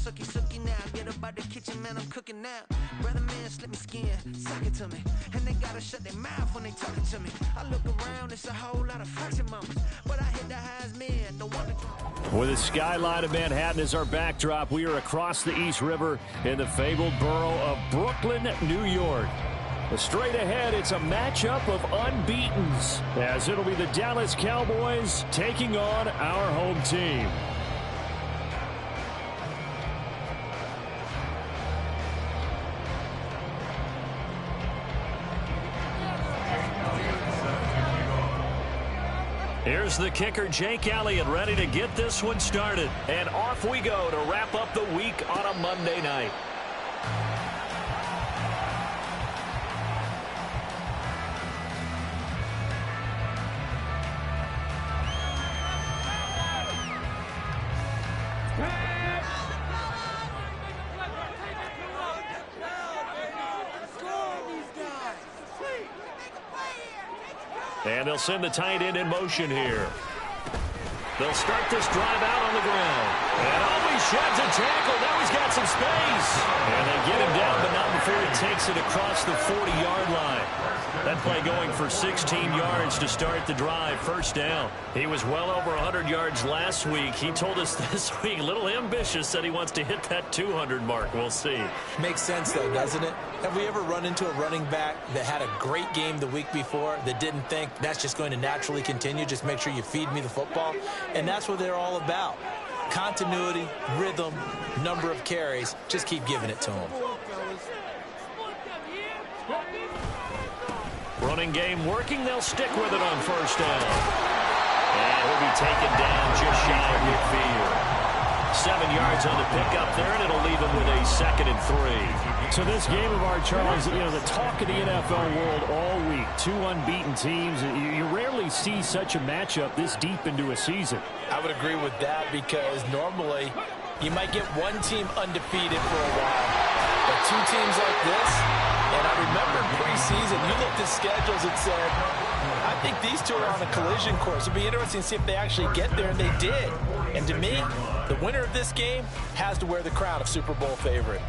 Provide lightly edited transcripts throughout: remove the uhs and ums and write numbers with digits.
sucky, sucky now. Get up out the kitchen, man, I'm cooking now. Brother, man, slip me skin, suck it to me. And they gotta shut their mouth when they talking to me. I look around, it's a whole lot of flexing mamas. But I hit the highs, man, the one that... With the skyline of Manhattan as our backdrop, we are across the East River in the fabled borough of Brooklyn, New York. Straight ahead, it's a matchup of unbeatens, as it'll be the Dallas Cowboys taking on our home team. Here's the kicker, Jake Elliott, ready to get this one started. And off we go to wrap up the week on a Monday night. And they'll send the tight end in motion here. They'll start this drive out on the ground. And he sheds a tackle. Now he's got some space. And they get him down, but not before he takes it across the 40-yard line. That play going for 16 yards to start the drive. First down. He was well over 100 yards last week. He told us this week, a little ambitious, said he wants to hit that 200 mark. We'll see. Makes sense, though, doesn't it? Have we ever run into a running back that had a great game the week before that didn't think that's just going to naturally continue? Just make sure you feed me the football. And that's what they're all about. Continuity, rhythm, number of carries. Just keep giving it to them. Running game working. They'll stick with it on first down. And he'll be taken down just shy of midfield. 7 yards on the pickup there, and it'll leave him with a 2nd and 3. So this game of ours, Charles, you know, the talk of the NFL world all week. Two unbeaten teams. You rarely see such a matchup this deep into a season. I would agree with that because normally you might get one team undefeated for a while. But two teams like this, and I remember preseason, you looked at schedules and said, I think these two are on a collision course. It'll be interesting to see if they actually get there, and they did. And to me, the winner of this game has to wear the crown of Super Bowl favorite.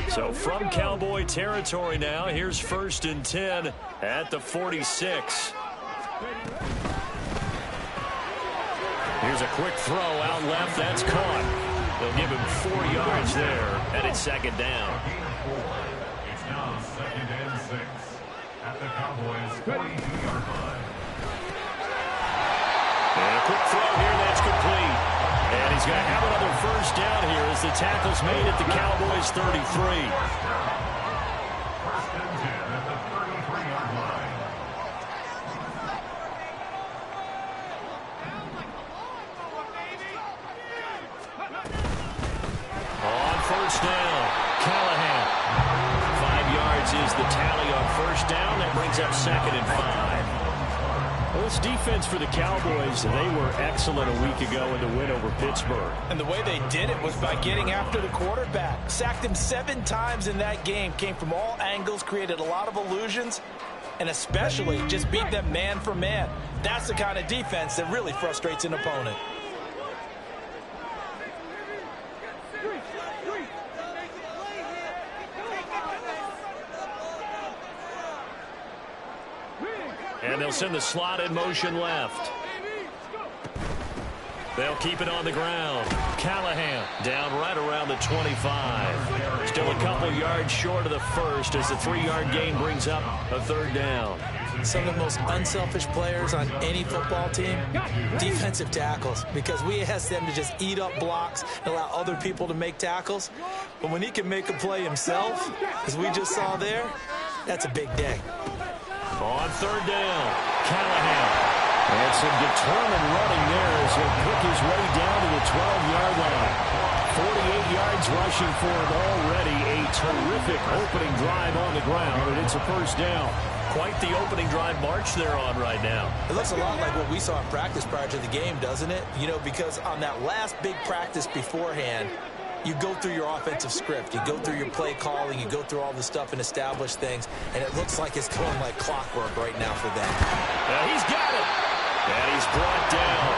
So from Cowboy territory now, here's 1st and 10 at the 46. Here's a quick throw out left. That's caught. They'll give him 4 yards there, and it's 2nd down. It's now 2nd and 6 at the Cowboys' 42-yard line. And a quick throw here. That's complete. And he's going to have another first down here as the tackle's made at the Cowboys' 33. First and 10 at the 33-yard line. On first down, Callahan. 5 yards is the tally on first down. That brings up 2nd and 5. Well, this defense for the Cowboys, they were excellent a week ago in the win over Pittsburgh. And the way they did it was by getting after the quarterback. Sacked him 7 times in that game. Came from all angles, created a lot of illusions, and especially just beat them man for man. That's the kind of defense that really frustrates an opponent. And they'll send the slot in motion left. They'll keep it on the ground. Callahan down right around the 25. Still a couple yards short of the first as the 3-yard gain brings up a 3rd down. Some of the most unselfish players on any football team, defensive tackles, because we ask them to just eat up blocks and allow other people to make tackles. But when he can make a play himself, as we just saw there, that's a big day. On 3rd down, Callahan. And some determined running there as he'll pick his way down to the 12-yard line. 48 yards rushing for him already. A terrific opening drive on the ground, and it's a first down. Quite the opening drive march they're on right now. It looks a lot like what we saw in practice prior to the game, doesn't it? You know, because on that last big practice beforehand, you go through your offensive script. You go through your play calling. You go through all the stuff and establish things. And it looks like it's going like clockwork right now for them. He's got it. And he's brought down.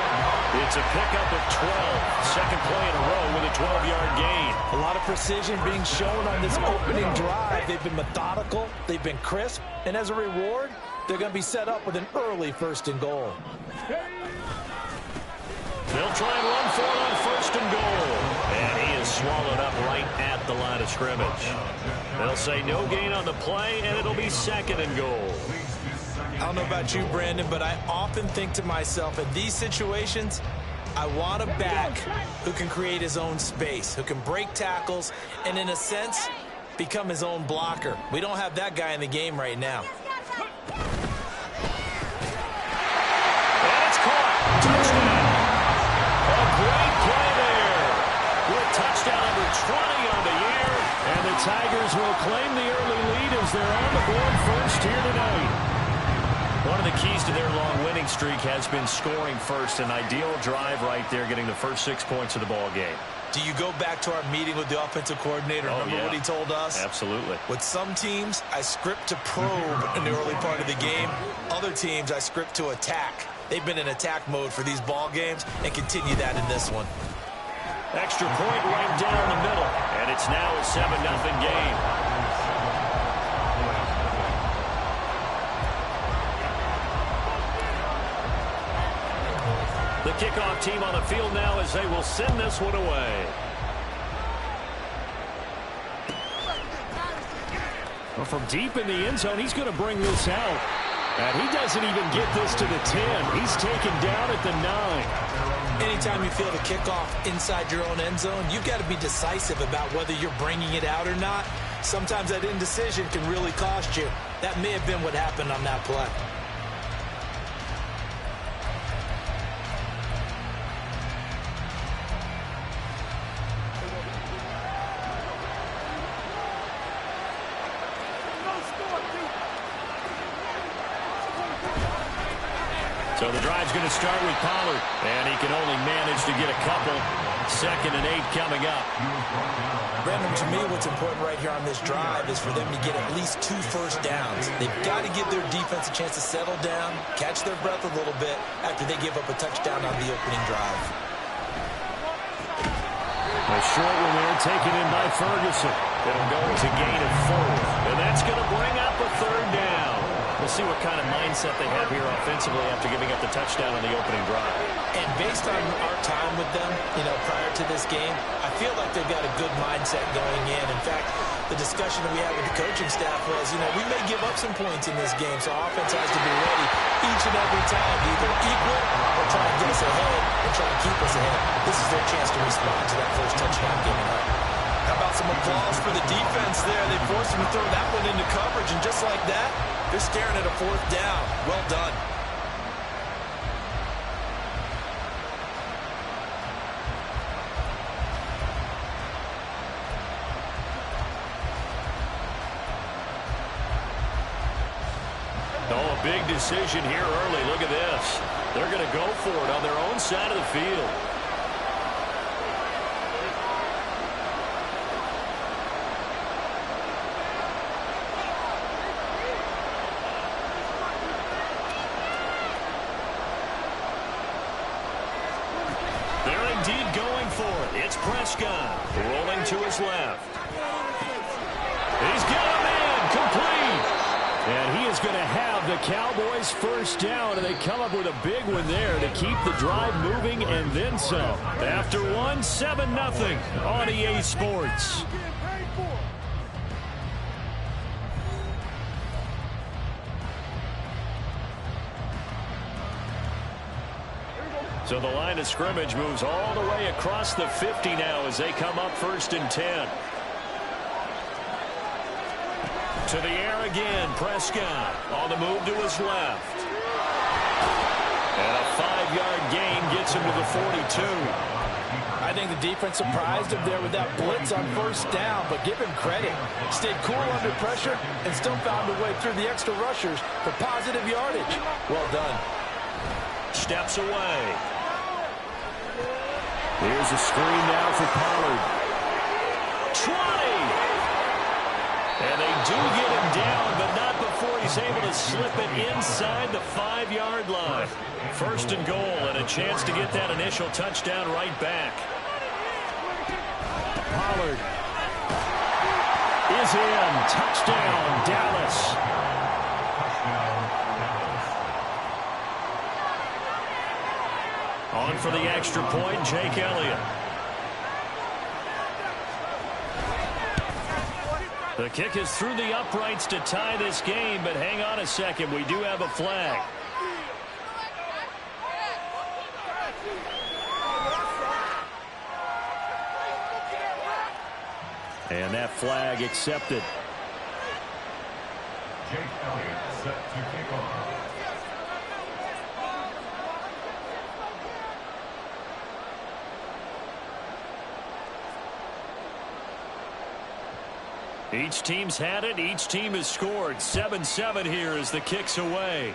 It's a pickup of 12. Second play in a row with a 12-yard gain. A lot of precision being shown on this opening drive. They've been methodical. They've been crisp. And as a reward, they're going to be set up with an early first and goal. They'll try and run for it on first and goal. And he is swallowed up right at the line of scrimmage. They'll say no gain on the play, and it'll be second and goal. I don't know about you, Brandon, but I often think to myself, in these situations, I want a back who can create his own space, who can break tackles, and in a sense, become his own blocker. We don't have that guy in the game right now. And it's caught. Touchdown. A great play there. With touchdown number 20 on the year. And the Tigers will claim the early lead as they're on the board first here tonight. One of the keys to their long winning streak has been scoring first. An ideal drive right there, getting the first 6 points of the ball game. Do you go back to our meeting with the offensive coordinator? Remember what he told us? Absolutely. With some teams, I script to probe in the early part of the game. Other teams, I script to attack. They've been in attack mode for these ball games and continue that in this one. Extra point right down the middle. And it's now a 7-0 game. The kickoff team on the field now as they will send this one away. Well, from deep in the end zone, he's going to bring this out. And he doesn't even get this to the 10. He's taken down at the 9. Anytime you feel the kickoff inside your own end zone, you've got to be decisive about whether you're bringing it out or not. Sometimes that indecision can really cost you. That may have been what happened on that play. So the drive's going to start with Pollard, and he can only manage to get a couple. 2nd and 8 coming up. Brandon, to me, what's important right here on this drive is for them to get at least 2 first downs. They've got to give their defense a chance to settle down, catch their breath a little bit after they give up a touchdown on the opening drive. A short one there, taken in by Ferguson. It'll go to gain of 4, and that's going to bring up a 3rd down. We'll see what kind of mindset they have here offensively after giving up the touchdown on the opening drive. And based on our time with them, prior to this game, I feel like they've got a good mindset going in. In fact, the discussion that we had with the coaching staff was, we may give up some points in this game, so our offense has to be ready each and every time to either equal or try and get us ahead and try and keep us ahead. This is their chance to respond to that first touchdown given up. How about some applause for the defense there? They forced him to throw that one into coverage, and just like that, they're staring at a 4th down. Well done. Oh, a big decision here early. Look at this. They're going to go for it on their own side of the field. They're indeed going for it. It's Prescott rolling to his left. He's got a man complete. And he is going to have the Cowboys first down, and they come up with a big one there to keep the drive moving and then some. After 1, 7-0 on EA Sports. So the line of scrimmage moves all the way across the 50 now as they come up 1st and 10. To the air again, Prescott on the move to his left. And a 5-yard gain gets him to the 42. I think the defense surprised him there with that blitz on first down, but give him credit. Stayed cool under pressure and still found a way through the extra rushers for positive yardage. Well done. Steps away. Here's a screen now for Pollard. 20! And they do get him down, but not before he's able to slip it inside the 5-yard line. First and goal, and a chance to get that initial touchdown right back. Pollard is in. Touchdown, Dallas. On for the extra point, Jake Elliott. The kick is through the uprights to tie this game, but hang on a second. We do have a flag. And that flag accepted. Jake Elliott set to kick off. Each team's had it. Each team has scored. 7-7 here as the kick's away.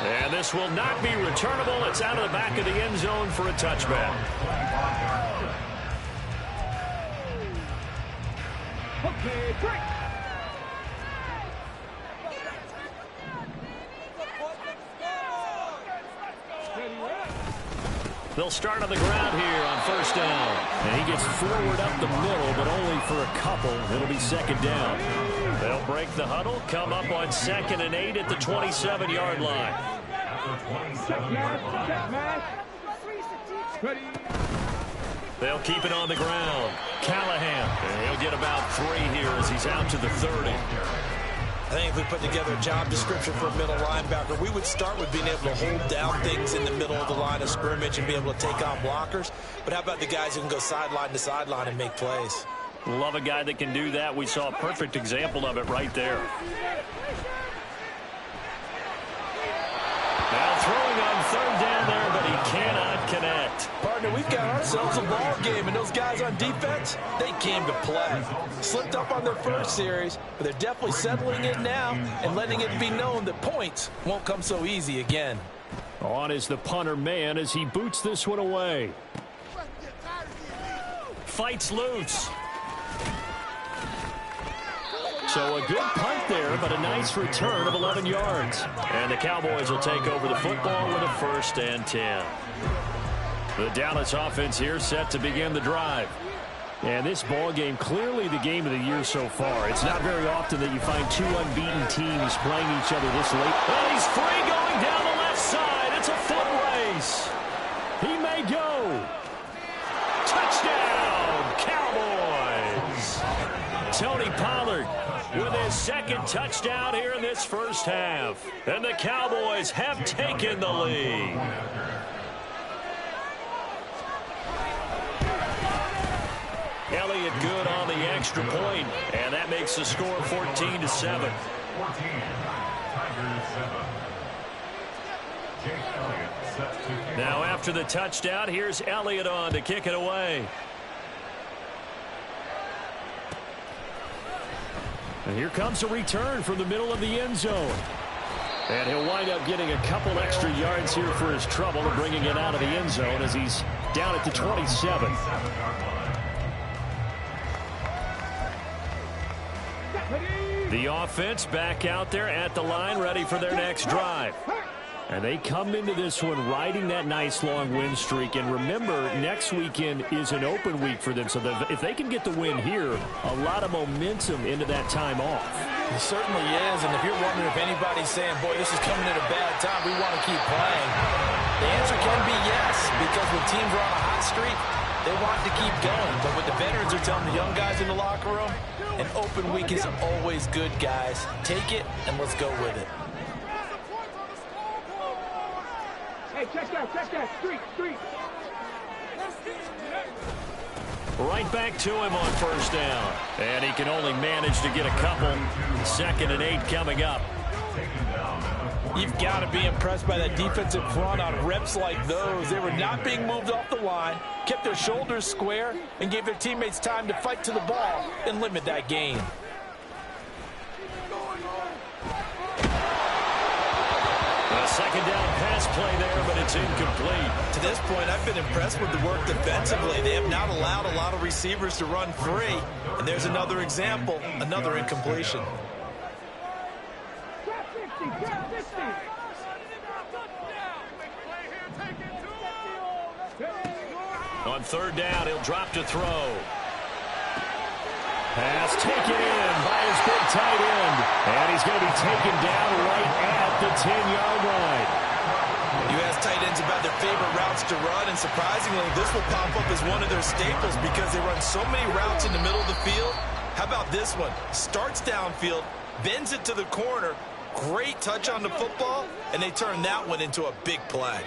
And this will not be returnable. It's out of the back of the end zone for a touchback. Okay, break. They'll start on the ground here on first down. And he gets forward up the middle, but only for a couple. It'll be second down. They'll break the huddle, come up on 2nd and 8 at the 27-yard line. They'll keep it on the ground. Callahan, and he'll get about 3 here as he's out to the 30. I think if we put together a job description for a middle linebacker, we would start with being able to hold down things in the middle of the line of scrimmage and be able to take on blockers. But how about the guys who can go sideline to sideline and make plays? Love a guy that can do that. We saw a perfect example of it right there. Now throwing on 3rd down there, but he cannot connect. Partner, we've got ourselves a ball game, and those guys on defense, they came to play. Slipped up on their first series, but they're definitely settling in now and letting it be known that points won't come so easy again. On is the punter man as he boots this one away. Fights loose. So a good punt there, but a nice return of 11 yards. And the Cowboys will take over the football with a 1st and 10. The Dallas offense here set to begin the drive. And this ball game, clearly the game of the year so far. It's not very often that you find 2 unbeaten teams playing each other this late. And he's free going down the left side. It's a foot race. He may go. Touchdown, Cowboys. Tony Pollard with his 2nd touchdown here in this first half. And the Cowboys have taken the lead. Elliott good on the extra point, and that makes the score 14-7. 14, Tigers 7. Jake Elliott set to kick Now off. after the touchdown, here's Elliott on to kick it away. And here comes a return from the middle of the end zone. And he'll wind up getting a couple extra yards here for his trouble and bringing it out of the end zone as he's down at the 27. The offense back out there at the line, ready for their next drive. And they come into this one riding that nice long win streak. And remember, next weekend is an open week for them. So if they can get the win here, a lot of momentum into that time off. It certainly is. And if you're wondering if anybody's saying, boy, this is coming at a bad time, we want to keep playing, the answer can be yes, because when teams are on a hot streak, they want to keep going. But what the veterans are telling the young guys in the locker room, an open week is always good, guys. Take it, and let's go with it. Hey, check that, street. Right back to him on first down. And he can only manage to get a couple. 2nd and 8 coming up. Taken down at the You've got to be impressed by that defensive front on reps like those. They were not being moved off the line, kept their shoulders square, and gave their teammates time to fight to the ball and limit that gain. A second down pass play there, but it's incomplete. To this point, I've been impressed with the work defensively. They have not allowed a lot of receivers to run free. And there's another example, another incompletion. On third down, he'll drop to throw. Pass taken in by his big tight end. And he's going to be taken down right at the 10-yard line. You ask tight ends about their favorite routes to run, and surprisingly, this will pop up as one of their staples because they run so many routes in the middle of the field. How about this one? Starts downfield, bends it to the corner, great touch on the football, and they turn that one into a big play.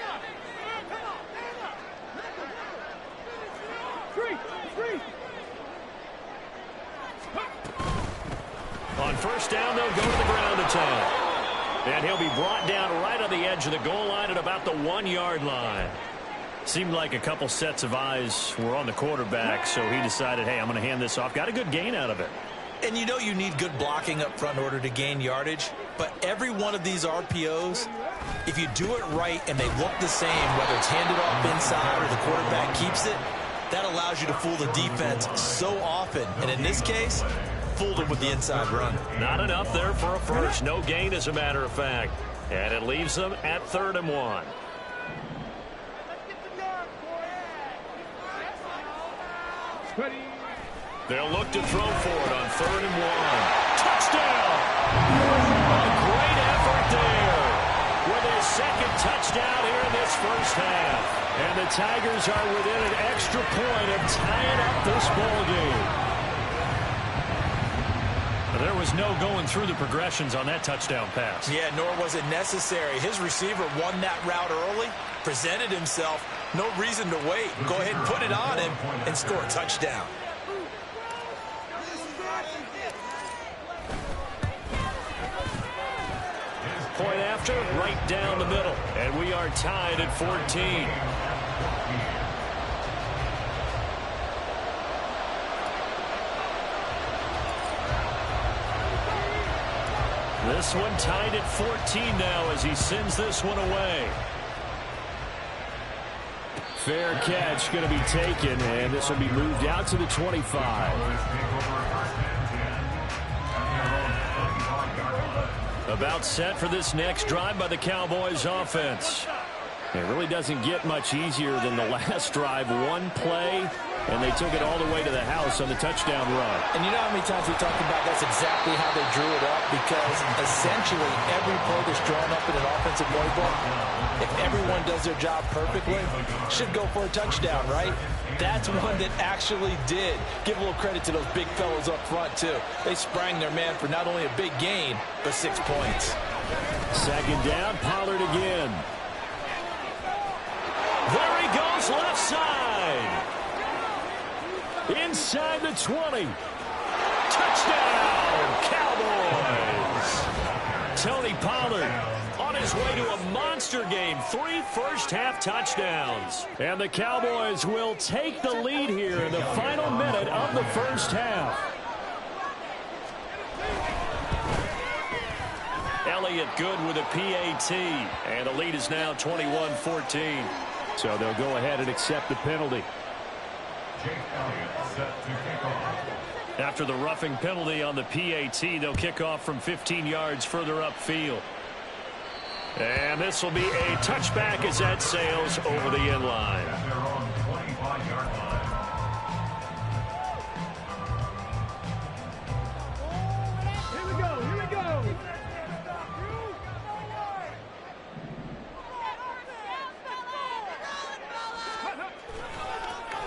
On first down, they'll go to the ground attack. And he'll be brought down right on the edge of the goal line at about the 1-yard line. Seemed like a couple sets of eyes were on the quarterback, so he decided, hey, I'm going to hand this off. Got a good gain out of it. And you know you need good blocking up front in order to gain yardage, but every one of these RPOs, if you do it right and they look the same, whether it's handed off inside or the quarterback keeps it, that allows you to fool the defense so often. And in this case, fooled him with the inside run. Not enough there for a first. No gain, as a matter of fact. And it leaves them at 3rd and 1. They'll look to throw for it on 3rd and 1. Touchdown! A great effort there with his second touchdown here in this first half. And the Tigers are within an extra point of tying up this ball game. There was no going through the progressions on that touchdown pass. Yeah, nor was it necessary. His receiver won that route early, presented himself, no reason to wait. Go ahead and put it on him and score a touchdown. Point after, right down the middle. And we are tied at 14. This one tied at 14 now as he sends this one away. Fair catch going to be taken, and this will be moved out to the 25. About set for this next drive by the Cowboys offense. It really doesn't get much easier than the last drive. One play, and they took it all the way to the house on the touchdown run. And you know how many times we talked about that's exactly how they drew it up, because essentially every play that's drawn up in an offensive playbook, if everyone does their job perfectly, should go for a touchdown, right? That's one that actually did. Give a little credit to those big fellows up front, too. They sprang their man for not only a big gain, but 6 points. Second down, Pollard again. There he goes, left side. Inside the 20. Touchdown, Cowboys. Tony Pollard on his way to a monster game. 3 first-half touchdowns. And the Cowboys will take the lead here in the final minute of the first half. Elliott good with a PAT. And the lead is now 21-14. So they'll go ahead and accept the penalty. After the roughing penalty on the PAT, they'll kick off from 15 yards further upfield. And this will be a touchback as that sails over the end line. Here we go, here we go.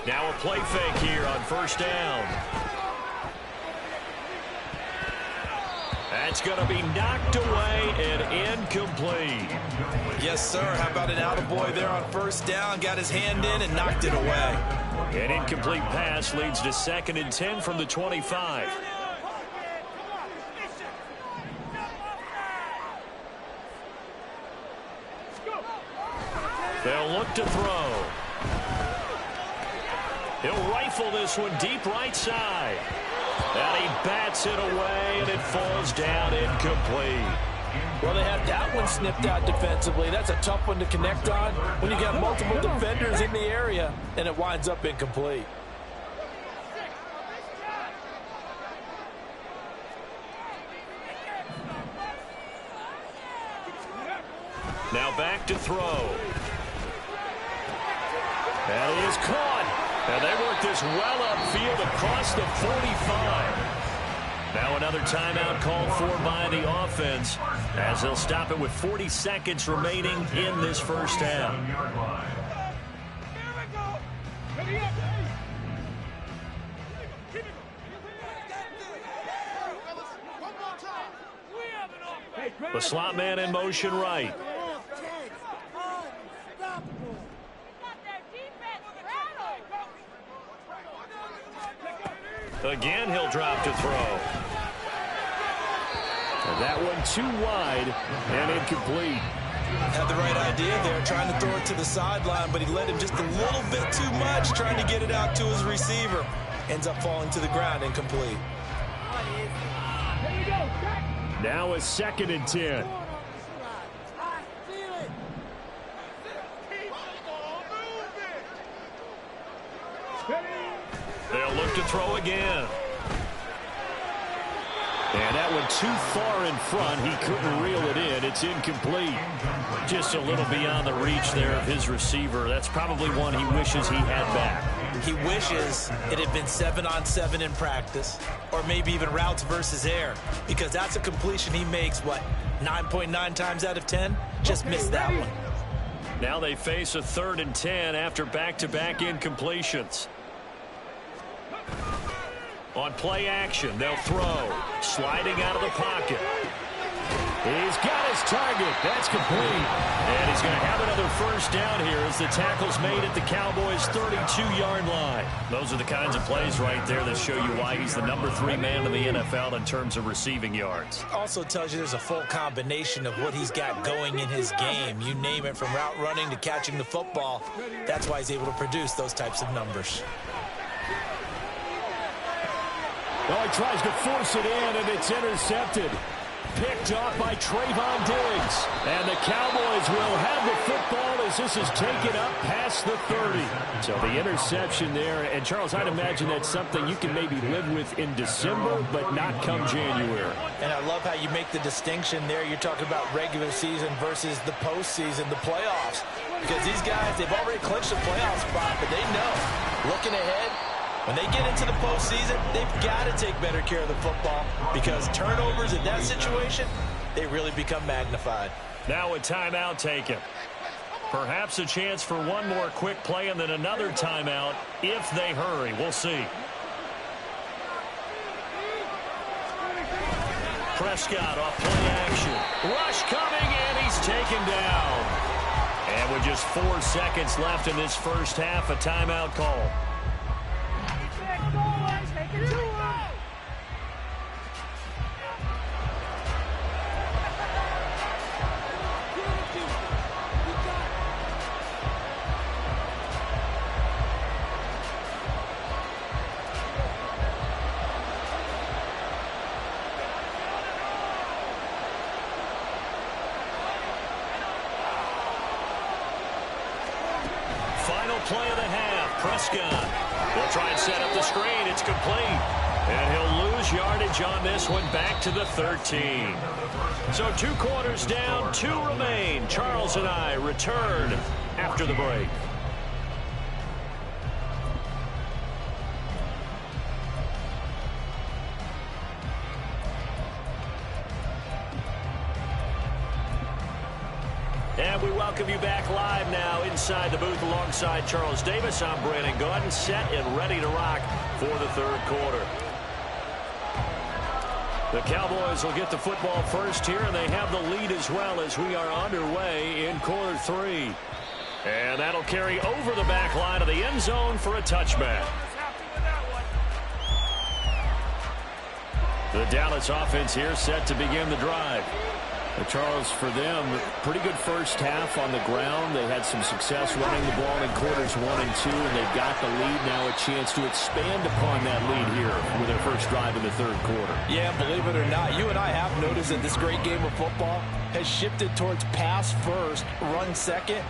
Now a play fake here on first down. That's going to be knocked away and incomplete. Yes, sir. How about an attaboy there on first down? Got his hand in and knocked it away. An incomplete pass leads to 2nd and 10 from the 25. They'll look to throw. He'll rifle this one deep right side. And he bats it away, and it falls down incomplete. Well, they had that one snipped out defensively. That's a tough one to connect on when you got multiple defenders in the area, and it winds up incomplete. Now back to throw. And he is caught. And they work this well upfield across the 45. Now another timeout called for by the offense as they'll stop it with 40 seconds remaining in this first half. The slot man in motion right. Again, he'll drop to throw. And that one too wide and incomplete. Had the right idea there, trying to throw it to the sideline, but he led him just a little bit too much, trying to get it out to his receiver. Ends up falling to the ground, incomplete. Now a 2nd and 10. They'll look to throw again. And that one too far in front. He couldn't reel it in. It's incomplete. Just a little beyond the reach there of his receiver. That's probably one he wishes he had back. He wishes it had been 7-on-7 in practice, or maybe even routes versus air, because that's a completion he makes, 9.9 times out of 10? Just missed that one. Now they face a 3rd and 10 after back-to-back incompletions. On play action, they'll throw. Sliding out of the pocket. He's got his target. That's complete. And he's going to have another first down here as the tackle's made at the Cowboys' 32-yard line. Those are the kinds of plays right there that show you why he's the number 3 man in the NFL in terms of receiving yards. Also tells you there's a full combination of what he's got going in his game. You name it, from route running to catching the football. That's why he's able to produce those types of numbers. Well, he tries to force it in, and it's intercepted. Picked off by Trayvon Diggs. And the Cowboys will have the football as this is taken up past the 30. So the interception there. And, Charles, I'd imagine that's something you can maybe live with in December, but not come January. And I love how you make the distinction there. You're talking about regular season versus the postseason, the playoffs. Because these guys, they've already clinched the playoff spot, but they know, looking ahead, when they get into the postseason, they've got to take better care of the football, because turnovers in that situation, they really become magnified. Now a timeout taken. Perhaps a chance for one more quick play and then another timeout if they hurry. We'll see. Prescott off play action. Rush coming, and he's taken down. And with just 4 seconds left in this first half, a timeout call. Final play of the half. Prescott will try and set up the screen. It's complete. And he'll lose yardage on this one, back to the 13. So 2 quarters down, 2 remain. Charles and I return after the break. And we welcome you back live now inside the booth alongside Charles Davis. I'm Brandon Gaudin, set and ready to rock for the 3rd quarter. The Cowboys will get the football first here, and they have the lead as well as we are underway in quarter 3. And that'll carry over the back line of the end zone for a touchback. The Dallas offense here set to begin the drive. Charles, for them, pretty good first half on the ground. They had some success running the ball in quarters 1 and 2, and they've got the lead now, a chance to expand upon that lead here with their first drive in the third quarter. Yeah, believe it or not, you and I have noticed that this great game of football has shifted towards pass first, run second.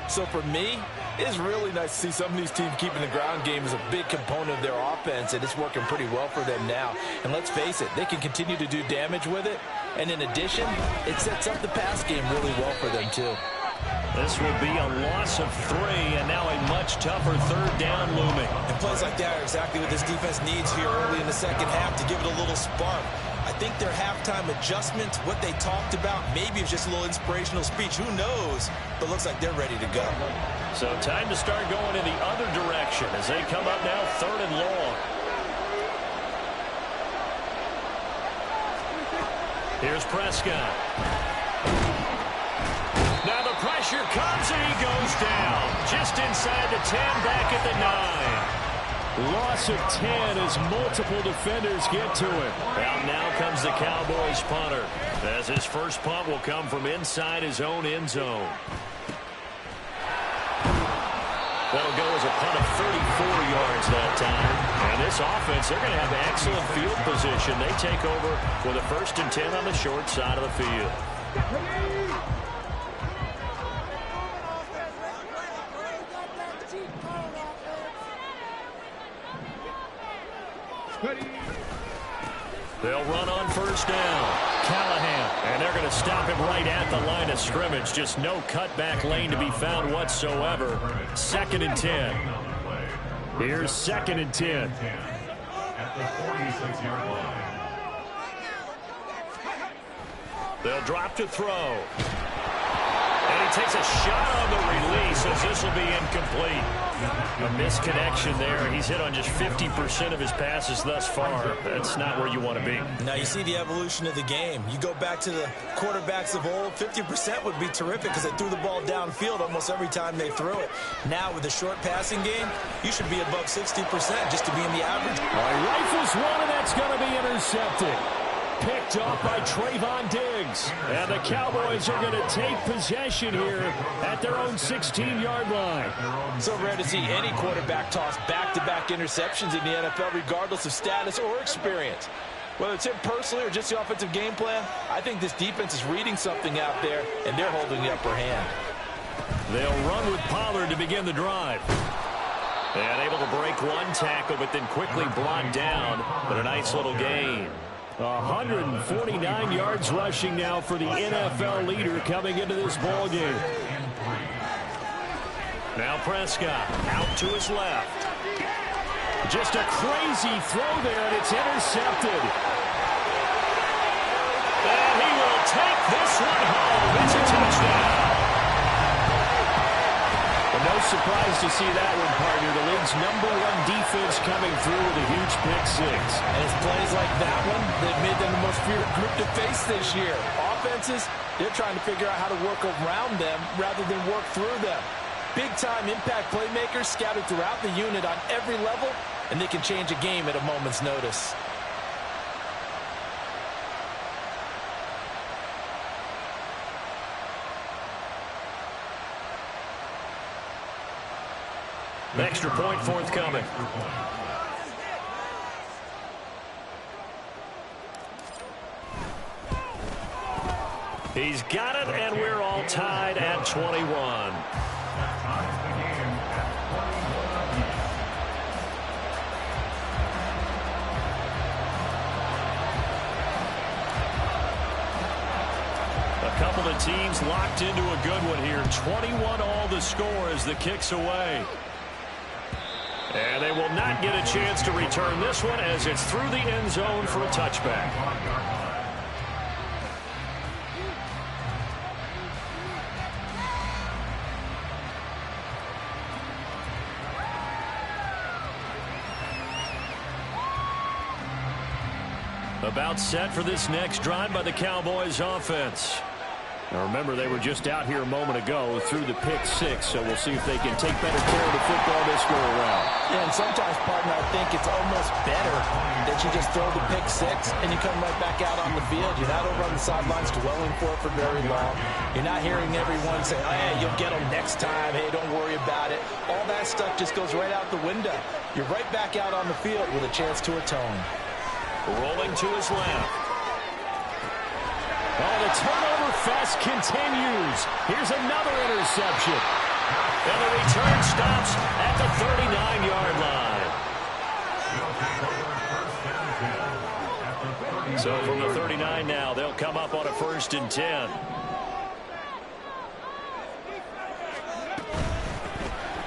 So for me, it's really nice to see some of these teams keeping the ground game as a big component of their offense, and it's working pretty well for them now. And let's face it, they can continue to do damage with it. And in addition, it sets up the pass game really well for them, too. This will be a loss of 3, and now a much tougher third down looming. And plays like that are exactly what this defense needs here early in the second half to give it a little spark. I think their halftime adjustment, what they talked about, maybe it's just a little inspirational speech. Who knows? But looks like they're ready to go. So time to start going in the other direction as they come up now 3rd and long. Here's Prescott. Now the pressure comes and he goes down. Just inside the 10, back at the 9. Loss of 10 as multiple defenders get to him. And now comes the Cowboys punter, as his first punt will come from inside his own end zone. That'll go as a punt of 34 yards that time. And this offense, they're going to have excellent field position. They take over with a 1st and 10 on the short side of the field. They'll run on 1st down. Callahan, and they're going to stop him right at the line of scrimmage. Just no cutback lane to be found whatsoever. 2nd and 10. Here's 2nd and 10. At the 46-yard line. They'll drop to throw. And he takes a shot on the release as this will be incomplete. A misconnection there. He's hit on just 50% of his passes thus far. That's not where you want to be. Now you see the evolution of the game. You go back to the quarterbacks of old, 50% would be terrific because they threw the ball downfield almost every time they threw it. Now with the short passing game, you should be above 60% just to be in the average. Rifles one, and that's going to be intercepted. Picked off by Trayvon Diggs. And the Cowboys are going to take possession here at their own 16-yard line. So rare to see any quarterback toss back-to-back interceptions in the NFL, regardless of status or experience. Whether it's him personally or just the offensive game plan, I think this defense is reading something out there, and they're holding the upper hand. They'll run with Pollard to begin the drive. And able to break one tackle, but then quickly brought down. But a nice little gain. 149 yards rushing now for the NFL leader coming into this ball game. Now Prescott out to his left. Just a crazy throw there, and it's intercepted. And he will take this one home. It's a touchdown. No surprise to see that one, partner. The league's #1 defense coming through with a huge pick 6. And it's plays like that one that made them the most feared group to face this year. Offenses, they're trying to figure out how to work around them rather than work through them. Big-time impact playmakers scattered throughout the unit on every level, and they can change a game at a moment's notice. Extra point forthcoming. He's got it, and we're all tied at 21. A couple of teams locked into a good one here. 21 all the score as the kick's away. And they will not get a chance to return this one as it's through the end zone for a touchback. About set for this next drive by the Cowboys offense. Now remember, they were just out here a moment ago through the pick six, so we'll see if they can take better care of the football this go around. Yeah, and sometimes, partner, I think it's almost better that you just throw the pick six and you come right back out on the field. You're not over on the sidelines dwelling for it for very long. You're not hearing everyone say, oh, hey, you'll get them next time. Hey, don't worry about it. All that stuff just goes right out the window. You're right back out on the field with a chance to atone. Rolling to his left. Oh, the turnover fest continues. Here's another interception. And the return stops at the 39-yard line. So from the 39 now, they'll come up on a 1st and 10.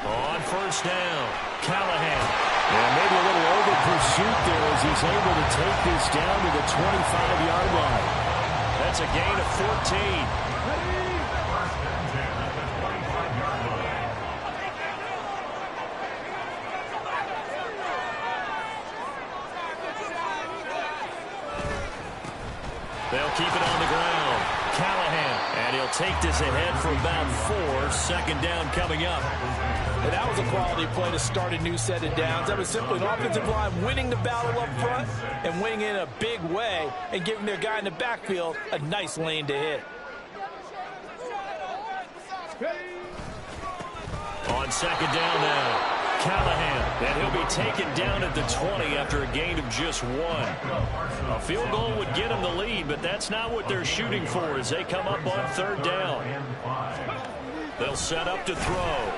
On 1st down, Callahan. And maybe a little over pursuit there as he's able to take this down to the 25-yard line. That's a gain of 14. They'll keep it on the ground. Callahan, and he'll take this ahead for about 4. 2nd down coming up. And that was a quality play to start a new set of downs. That was simply an offensive line winning the battle up front and winning in a big way and giving their guy in the backfield a nice lane to hit. On 2nd down now, Callahan, and he'll be taken down at the 20 after a gain of just 1. A field goal would get them the lead, but that's not what they're shooting for as they come up on 3rd down. They'll set up to throw.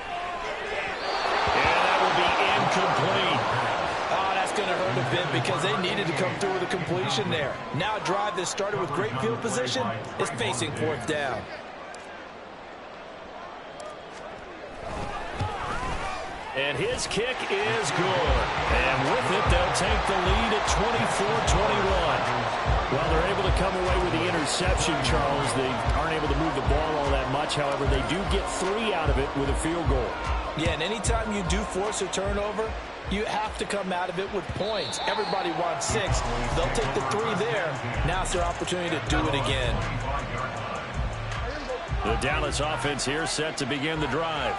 And that will be incomplete. Oh, that's going to hurt a bit because they needed to come through with a completion there. Now a drive that started with great field position is facing 4th down. And his kick is good. And with it, they'll take the lead at 24-21. Well, they're able to come away with the interception, Charles. They aren't able to move the ball all that much. However, they do get 3 out of it with a field goal. Yeah, and anytime you do force a turnover, you have to come out of it with points. Everybody wants 6. They'll take the 3 there. Now it's their opportunity to do it again. The Dallas offense here set to begin the drive.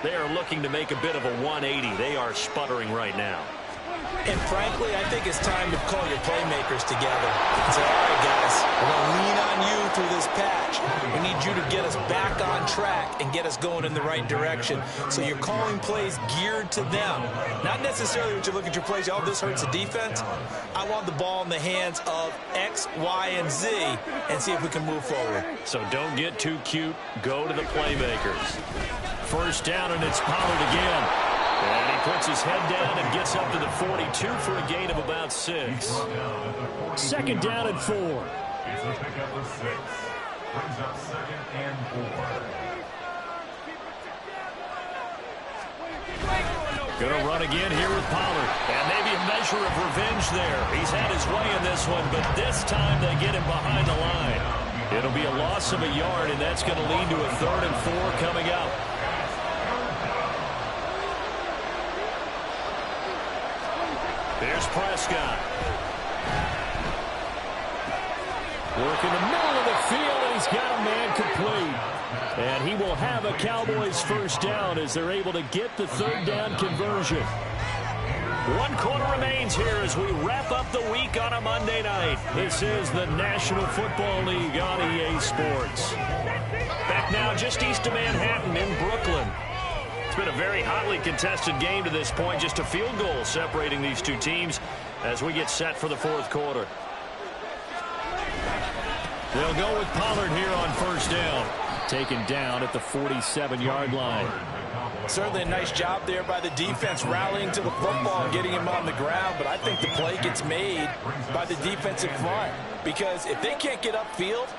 They are looking to make a bit of a 180. They are sputtering right now. And frankly, I think it's time to call your playmakers together and say, all right, guys, we're going to lean on you through this patch. We need you to get us back on track and get us going in the right direction. So you're calling plays geared to them. Not necessarily when you look at your plays, oh, this hurts the defense. I want the ball in the hands of X, Y, and Z and see if we can move forward. So don't get too cute. Go to the playmakers. 1st down, and it's Pollard again. And he puts his head down and gets up to the 42 for a gain of about 6. 2nd down and 4. He's a pickup of 6. Brings up 2nd and 4. Going to run again here with Pollard. And maybe a measure of revenge there. He's had his way in this one, but this time they get him behind the line. It'll be a loss of a yard, and that's going to lead to a 3rd and 4 coming up. Here's Prescott. Work in the middle of the field, and he's got a man complete. And he will have a Cowboys 1st down as they're able to get the 3rd down conversion. 1 quarter remains here as we wrap up the week on a Monday night. This is the National Football League on EA Sports. Back now just east of Manhattan in Brooklyn. It's been a very hotly contested game to this point. Just a field goal separating these two teams as we get set for the 4th quarter. They'll go with Pollard here on 1st down. Taken down at the 47-yard line. Certainly a nice job there by the defense rallying to the football and getting him on the ground, but I think the play gets made by the defensive front because if they can't get upfield,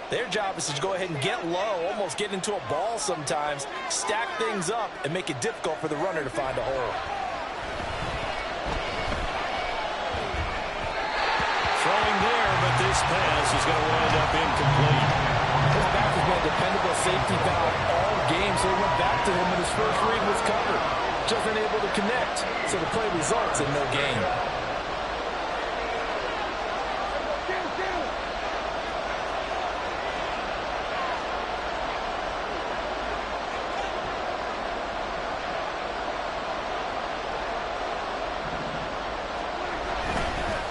their job is to go ahead and get low, almost get into a ball sometimes, stack things up, and make it difficult for the runner to find a hole. Throwing there, but this pass is going to wind up incomplete. His back has been a dependable safety valve all game, so he went back to him when his first read was covered. Just unable to connect, so the play results in no gain.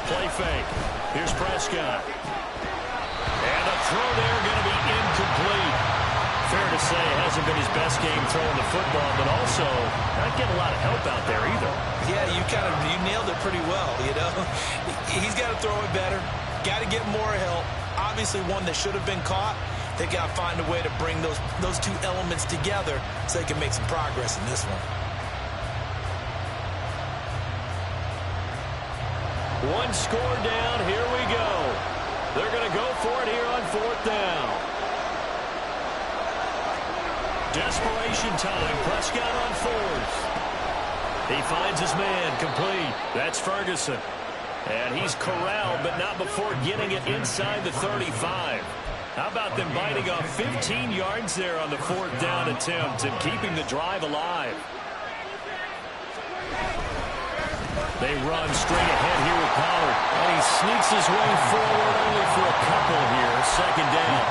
play fake. Here's Prescott. And a throw there going to be incomplete. Fair to say, it hasn't been his best game throwing the football, but also not getting a lot of help out there either. Yeah, you nailed it pretty well, you know. He's got to throw it better. Got to get more help. Obviously one that should have been caught. They got to find a way to bring those two elements together so they can make some progress in this one. One score down. Here we go. They're going to go for it here on 4th down. Desperation time. Prescott on 4th. He finds his man. Complete. That's Ferguson. And he's corralled, but not before getting it inside the 35. How about them biting off 15 yards there on the 4th down attempt and keeping the drive alive? They run straight ahead here with Pollard. And he sneaks his way forward only for a couple here. 2nd down.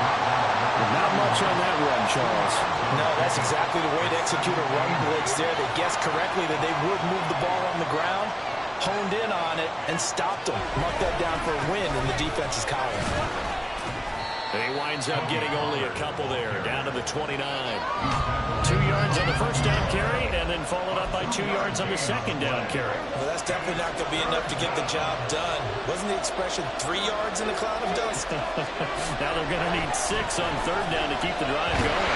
Not much on that run, Charles. No, that's exactly the way to execute a run blitz there. They guessed correctly that they would move the ball on the ground, honed in on it, and stopped them. Marked that down for a win in the defense's column. And he winds up getting only a couple there, down to the 29. 2 yards on the 1st down carry, and then followed up by 2 yards on the 2nd down carry. Well, that's definitely not going to be enough to get the job done. Wasn't the expression 3 yards in a cloud of dust? Now they're going to need 6 on 3rd down to keep the drive going.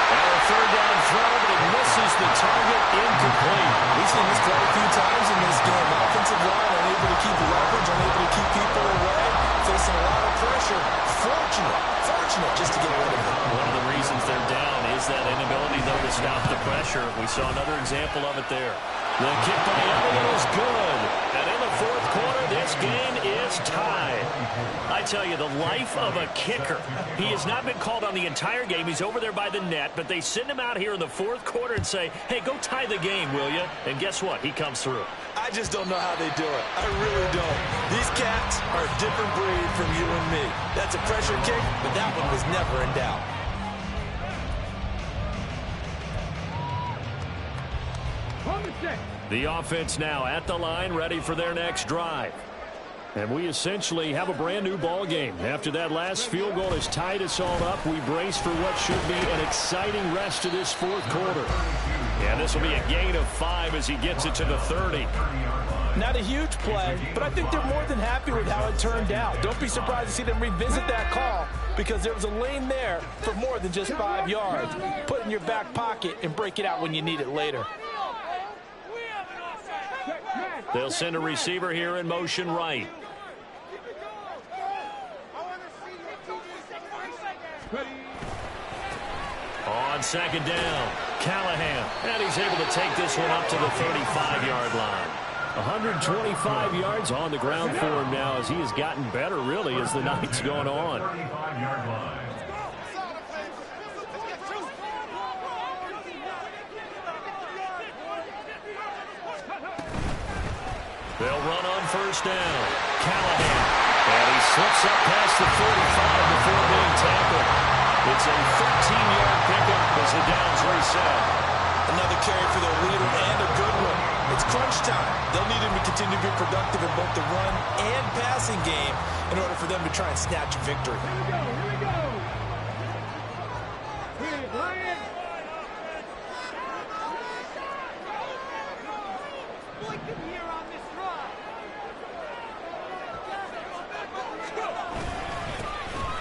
Now a 3rd down throw, but it misses the target, incomplete. We've seen this quite a few times in this game. Offensive line unable to keep leverage, unable to keep people away, facing a lot of pressure. Fortunate just to get rid of it. One of the reasons they're down is that inability, though, to stop the pressure. We saw another example of it there. The kick by Elliott is good. And in the 4th quarter, this game is tied. I tell you, the life of a kicker. He has not been called on the entire game. He's over there by the net, but they send him out here in the 4th quarter and say, hey, go tie the game, will you? And guess what? He comes through. I just don't know how they do it. I really don't. These cats are a different breed from you and me. That's a pressure kick, but that one was never in doubt. The offense now at the line, ready for their next drive. And we essentially have a brand new ball game. After that last field goal has tied us all up, we brace for what should be an exciting rest of this 4th quarter. And this will be a gain of 5 as he gets it to the 30. Not a huge play, but I think they're more than happy with how it turned out. Don't be surprised to see them revisit that call because there was a lane there for more than just 5 yards. Put it in your back pocket and break it out when you need it later. They'll send a receiver here in motion right. On 2nd down, Callahan. And he's able to take this one up to the 35-yard line. 125 yards on the ground for him now as he has gotten better, really, as the night's gone on. 35-yard line. They'll run on 1st down. Callahan. And he slips up past the 45 before being tackled. It's a 13-yard pickup as the downs reset. Another carry for their leader and a good one. It's crunch time. They'll need him to continue to be productive in both the run and passing game in order for them to try and snatch a victory. Here we go. Lion.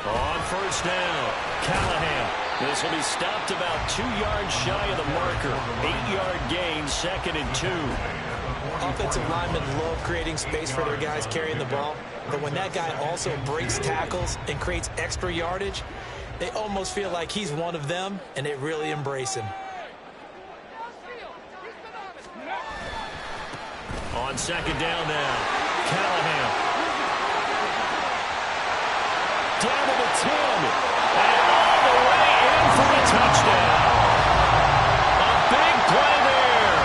On 1st down, Callahan. This will be stopped about 2 yards shy of the marker. 8-yard gain, 2nd and 2. Offensive linemen love creating space for their guys carrying the ball, but when that guy also breaks tackles and creates extra yardage, they almost feel like he's one of them, and they really embrace him. On 2nd down now, Callahan. Down to the 10, and all the way in for a touchdown. A big play there,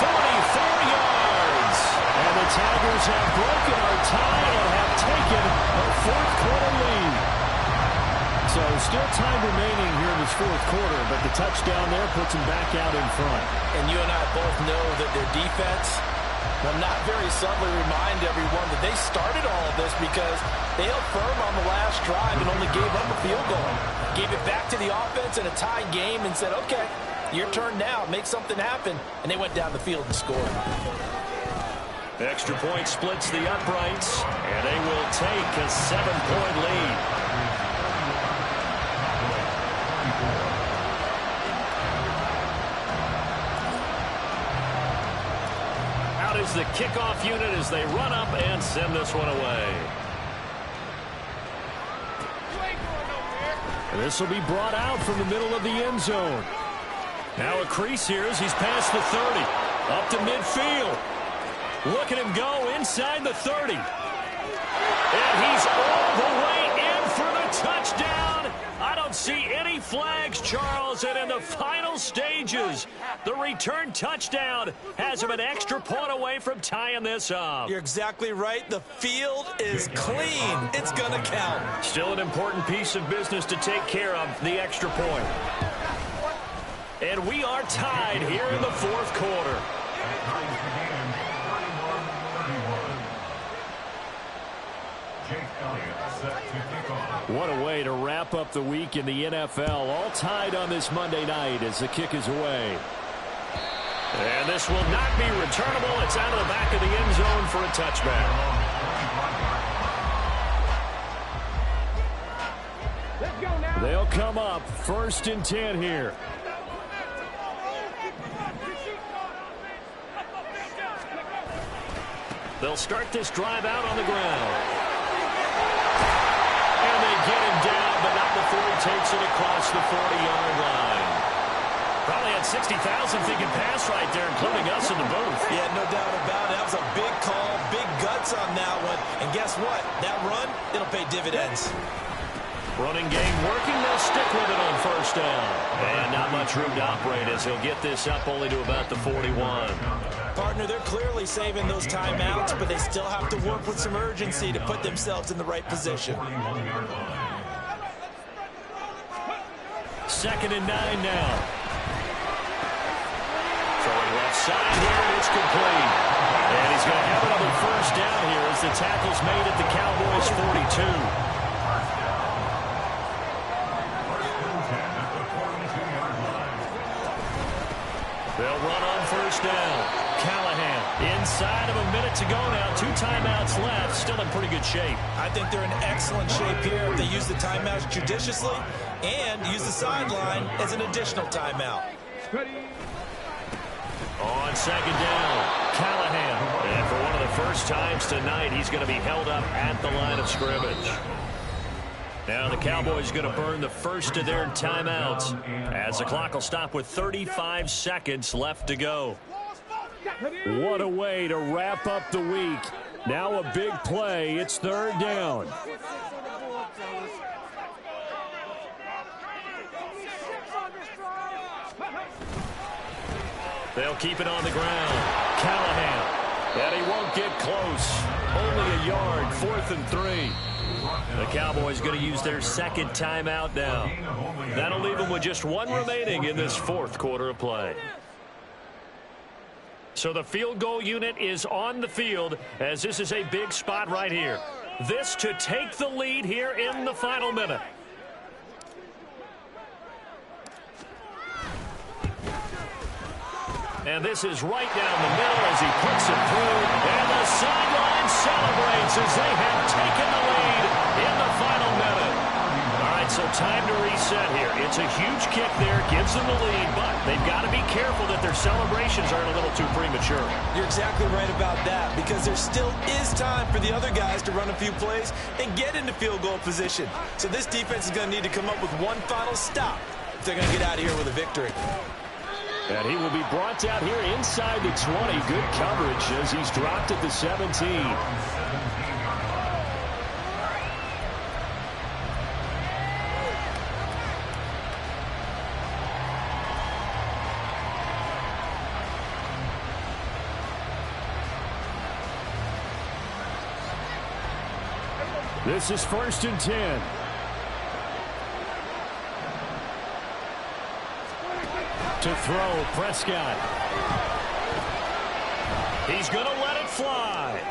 44 yards. And the Tigers have broken our tie and have taken a 4th quarter lead. So still time remaining here in this 4th quarter, but the touchdown there puts them back out in front. And you and I both know that their defense Well, not very subtly remind everyone that they started all of this because they held firm on the last drive and only gave up a field goal. Gave it back to the offense in a tie game and said, okay, your turn now, make something happen. And they went down the field and scored. Extra point splits the uprights, and they will take a 7-point lead. Out is the kickoff unit as they run up and send this one away. And this will be brought out from the middle of the end zone. Now a crease here as he's past the 30. Up to midfield. Look at him go inside the 30. And he's all the way in for the touchdown. I don't see any flags, Charles. And in the final stages, the return touchdown has him an extra point away from tying this up. You're exactly right. The field is clean. It's going to count. Still an important piece of business to take care of, the extra point. And we are tied here in the fourth quarter. What a way to wrap up the week in the NFL. All tied on this Monday night as the kick is away. And this will not be returnable. It's out of the back of the end zone for a touchback. Let's go now. They'll come up 1st and 10 here. They'll start this drive out on the ground. And they get him down, but not before he takes it across the 40-yard line. Probably had 60,000 thinking pass right there, including us in the booth. Yeah, no doubt about it. That was a big call, big guts on that one. And guess what? That run, it'll pay dividends. Running game working. They'll stick with it on 1st down. And not much room to operate as he'll get this up only to about the 41. Partner, they're clearly saving those timeouts, but they still have to work with some urgency to put themselves in the right position. 2nd and 9 now. Throwing left side here, and it's complete. And he's going to have another 1st down here as the tackle's made at the Cowboys' 42. They'll run on 1st down. Callahan inside of a minute to go now. 2 timeouts left. Still in pretty good shape. I think they're in excellent shape here if they use the timeouts judiciously and use the sideline as an additional timeout. On 2nd down, Callahan. And for one of the first times tonight, he's going to be held up at the line of scrimmage. Now the Cowboys going to burn the first of their timeouts as the clock will stop with 35 seconds left to go. What a way to wrap up the week. Now a big play. It's 3rd down. They'll keep it on the ground. Callahan. And he won't get close. Only a yard. 4th and 3. The Cowboys going to use their 2nd timeout now. That'll leave them with just 1 remaining in this 4th quarter of play. So the field goal unit is on the field as this is a big spot right here. This to take the lead here in the final minute. And this is right down the middle as he puts it through. And the sideline celebrates as they have taken the lead in the final minute. All right, so time to reset here. It's a huge kick there, gives them the lead, but they've got to be careful that their celebrations aren't a little too premature. You're exactly right about that because there still is time for the other guys to run a few plays and get into field goal position. So this defense is going to need to come up with one final stop if they're going to get out of here with a victory. And he will be brought down here inside the 20. Good coverage as he's dropped at the 17. This is 1st and 10. To throw, Prescott. He's going to let it fly.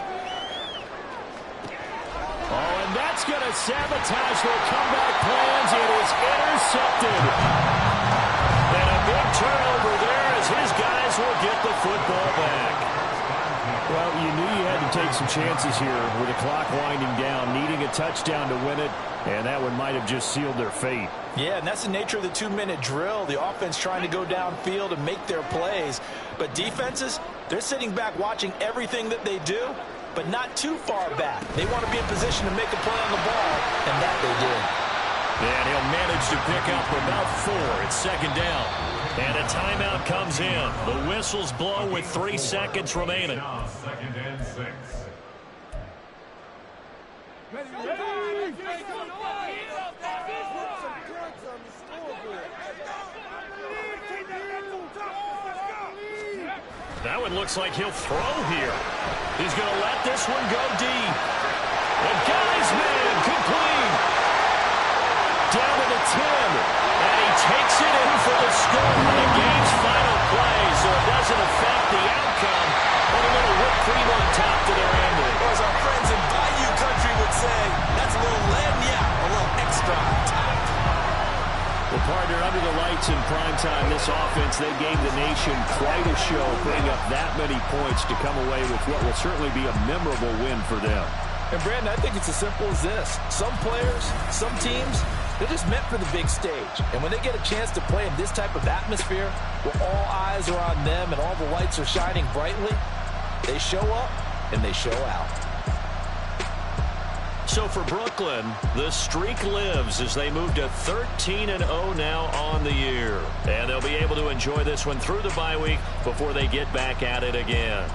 Oh, and that's going to sabotage their comeback plans. It is intercepted. And a big turnover there as his guys will get the football back. Well, you knew you had to take some chances here with the clock winding down, needing a touchdown to win it, and that one might have just sealed their fate. Yeah, and that's the nature of the 2-minute drill. The offense trying to go downfield and make their plays. But defenses, they're sitting back watching everything that they do, but not too far back. They want to be in position to make a play on the ball, and that they did. And he'll manage to pick up about 4. It's second down. And a timeout comes in. The whistles blow with 3 seconds remaining. Second and 6. That one looks like he'll throw here. He's going to let this one go deep. The guy's man complete. Down to the 10. And he takes it in for the score on the game's final play, so it doesn't affect the outcome. But a little whipped cream on top to their ending. Or as our friends in Bayou Country would say, that's a little lagniappe, a little extra on top. Well, partner, under the lights in primetime, this offense, they gave the nation quite a show, putting up that many points to come away with what will certainly be a memorable win for them. And, Brandon, I think it's as simple as this. Some players, some teams, they're just meant for the big stage. And when they get a chance to play in this type of atmosphere, where all eyes are on them and all the lights are shining brightly, they show up and they show out. So for Brooklyn, the streak lives as they move to 13-0 now on the year. And they'll be able to enjoy this one through the bye week before they get back at it again.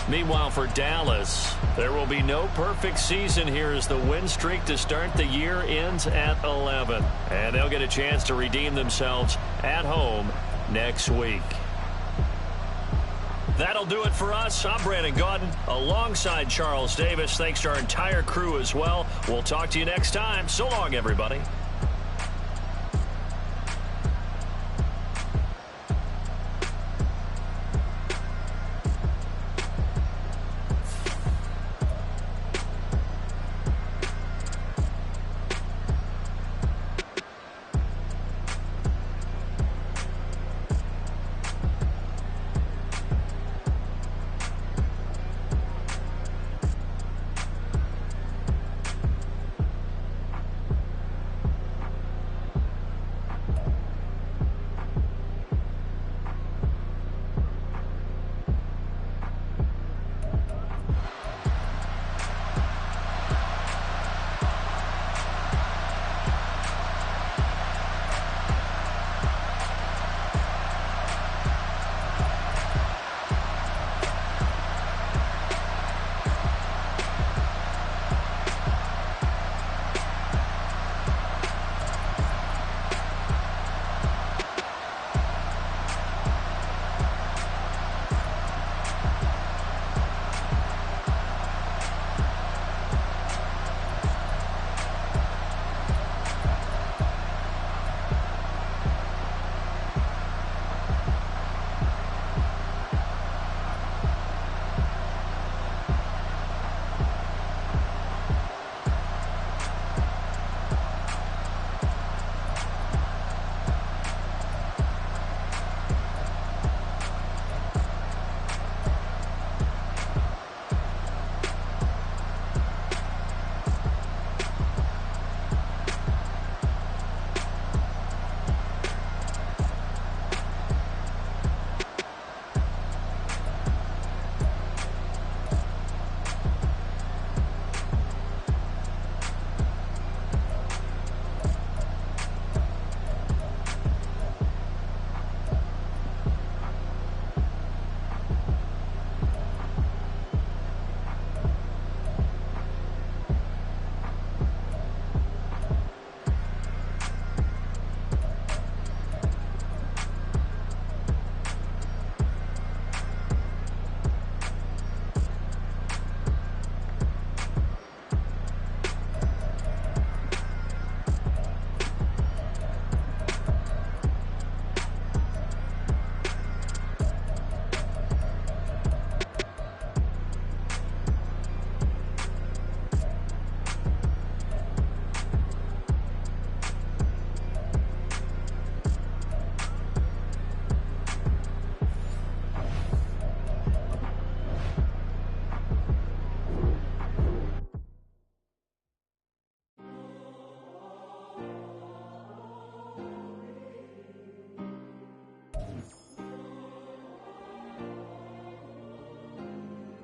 Meanwhile, for Dallas, there will be no perfect season here as the win streak to start the year ends at 11. And they'll get a chance to redeem themselves at home next week. That'll do it for us. I'm Brandon Gaudin alongside Charles Davis. Thanks to our entire crew as well. We'll talk to you next time. So long, everybody.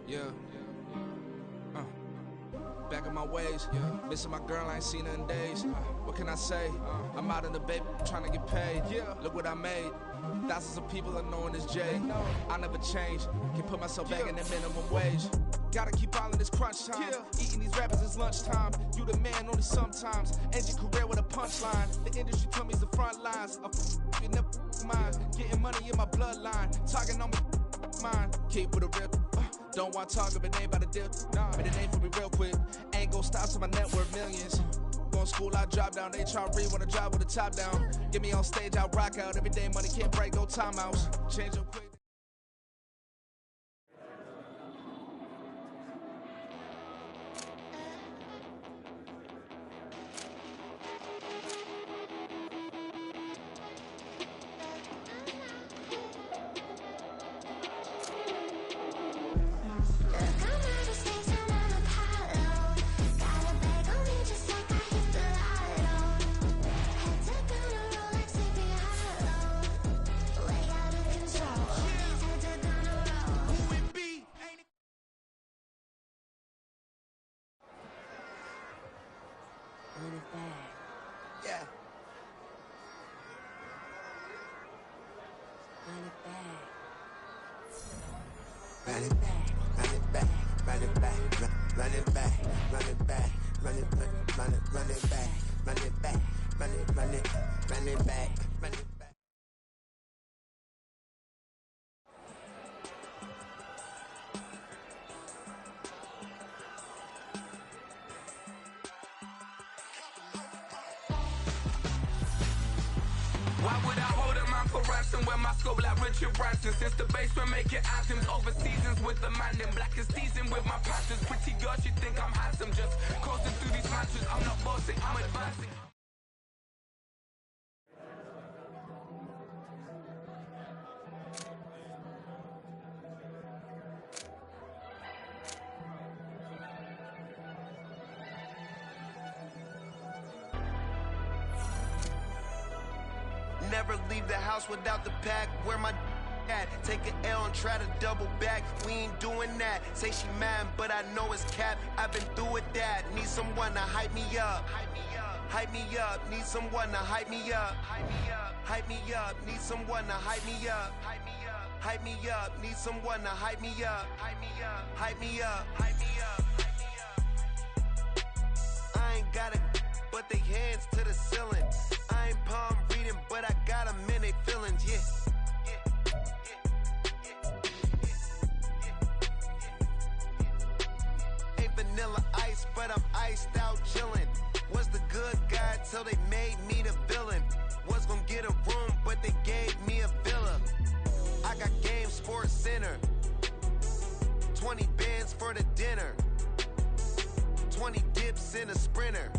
Yeah. Back in my ways, missing my girl, I ain't seen her in days. What can I say? I'm out in the baby, trying to get paid. Look what I made. Thousands of people are knowing as Jay. I never change, can put myself back in the minimum wage. Gotta keep all in this crunch time. Eating these rappers is lunchtime. You the man only sometimes. End your career with a punchline. The industry told me it's the front lines. You never mind. Getting money in my bloodline. Talking on me, mine. Keep with a real. Don't want to talk if it ain't about the deal. But it ain't for me real quick. Ain't gon' stop till my net worth millions. Going school, I drop down. They try to read when I drive with the top down. Get me on stage, I rock out. Every day money can't break, no timeouts. Change up quick. Why would I hold a man for ransom when my scope like Richard Branson? Since the basement making anthems over seasons with the man in black is seasoned with my passions. Pretty girl, she think I'm handsome. Just coasting through these mansions. I'm not bossing, I'm advancing. Never leave the house without the pack. Where my at? Take an L and try to double back. We ain't doing that. Say she mad, but I know it's cap. I've been through with that. Need someone to hype me up. Hype me up. Need someone to hype me up. Hype me up. Need someone to hype me up. Hype me up. Need someone to hype me up. Hype me up. Hype me up. Hype me up. I ain't got it, but they hands to the ceiling. I ain't palm reading, but I got them in they feelings, Ain't vanilla ice, but I'm iced out chillin'. Was the good guy till they made me the villain. Was gonna get a room, but they gave me a villa. I got Game Sports Center. 20 bands for the dinner. 20 dips in a Sprinter.